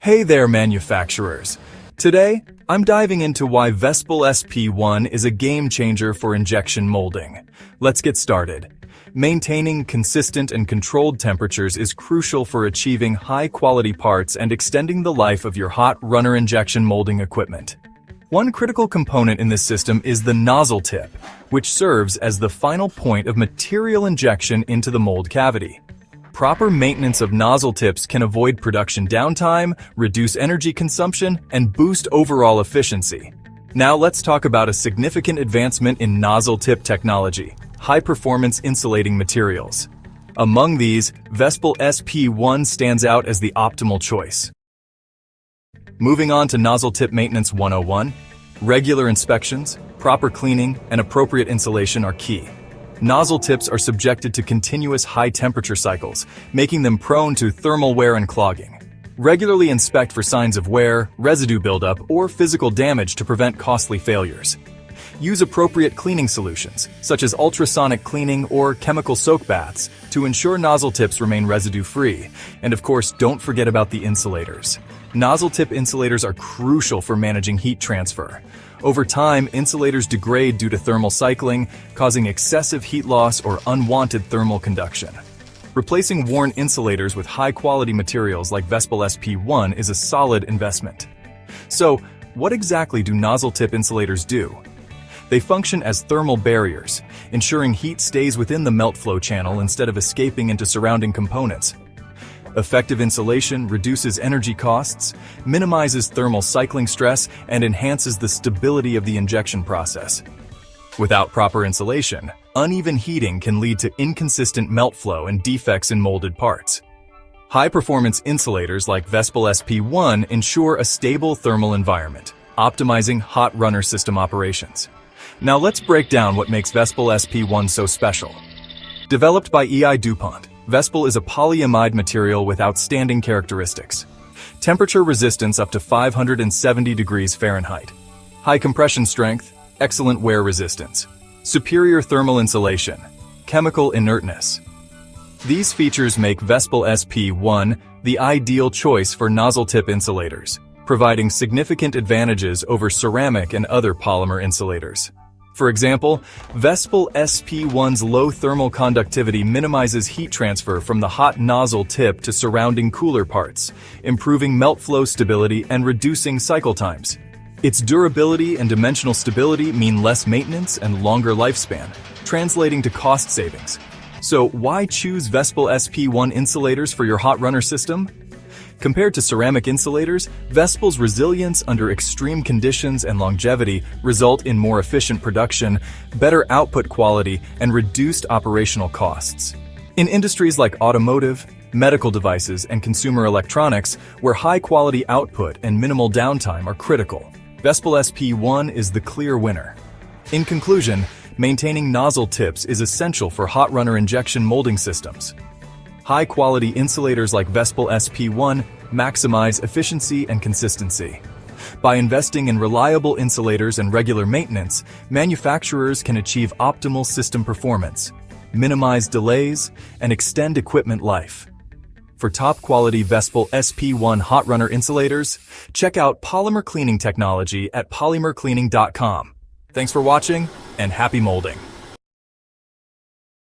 Hey there, manufacturers! Today, I'm diving into why Vespel SP-1 is a game changer for injection molding. Let's get started. Maintaining consistent and controlled temperatures is crucial for achieving high-quality parts and extending the life of your hot runner injection molding equipment. One critical component in this system is the nozzle tip, which serves as the final point of material injection into the mold cavity. Proper maintenance of nozzle tips can avoid production downtime, reduce energy consumption, and boost overall efficiency. Now let's talk about a significant advancement in nozzle tip technology: high-performance insulating materials. Among these, Vespel SP-1 stands out as the optimal choice. Moving on to nozzle tip maintenance 101, regular inspections, proper cleaning, and appropriate insulation are key. Nozzle tips are subjected to continuous high-temperature cycles, making them prone to thermal wear and clogging. Regularly inspect for signs of wear, residue buildup, or physical damage to prevent costly failures. Use appropriate cleaning solutions, such as ultrasonic cleaning or chemical soak baths, to ensure nozzle tips remain residue-free. And of course, don't forget about the insulators. Nozzle tip insulators are crucial for managing heat transfer. Over time, insulators degrade due to thermal cycling, causing excessive heat loss or unwanted thermal conduction. Replacing worn insulators with high-quality materials like Vespel SP-1 is a solid investment. So, what exactly do nozzle tip insulators do? They function as thermal barriers, ensuring heat stays within the melt flow channel instead of escaping into surrounding components. Effective insulation reduces energy costs, minimizes thermal cycling stress, and enhances the stability of the injection process. Without proper insulation, uneven heating can lead to inconsistent melt flow and defects in molded parts. High-performance insulators like Vespel SP-1 ensure a stable thermal environment, optimizing hot runner system operations. Now let's break down what makes Vespel SP-1 so special. Developed by DuPont, Vespel is a polyimide material with outstanding characteristics. Temperature resistance up to 570 degrees Fahrenheit. High compression strength, excellent wear resistance. Superior thermal insulation, chemical inertness. These features make Vespel SP-1 the ideal choice for nozzle tip insulators, providing significant advantages over ceramic and other polymer insulators. For example, Vespel SP-1's low thermal conductivity minimizes heat transfer from the hot nozzle tip to surrounding cooler parts, improving melt flow stability and reducing cycle times. Its durability and dimensional stability mean less maintenance and longer lifespan, translating to cost savings. So why choose Vespel SP-1 insulators for your hot runner system? Compared to ceramic insulators, Vespel's resilience under extreme conditions and longevity result in more efficient production, better output quality, and reduced operational costs. In industries like automotive, medical devices, and consumer electronics, where high-quality output and minimal downtime are critical, Vespel SP-1 is the clear winner. In conclusion, maintaining nozzle tips is essential for hot runner injection molding systems. High-quality insulators like Vespel SP-1 maximize efficiency and consistency. By investing in reliable insulators and regular maintenance, manufacturers can achieve optimal system performance, minimize delays, and extend equipment life. For top-quality Vespel SP-1 hot runner insulators, check out Polymer Cleaning Technology at polymercleaning.com. Thanks for watching, and happy molding!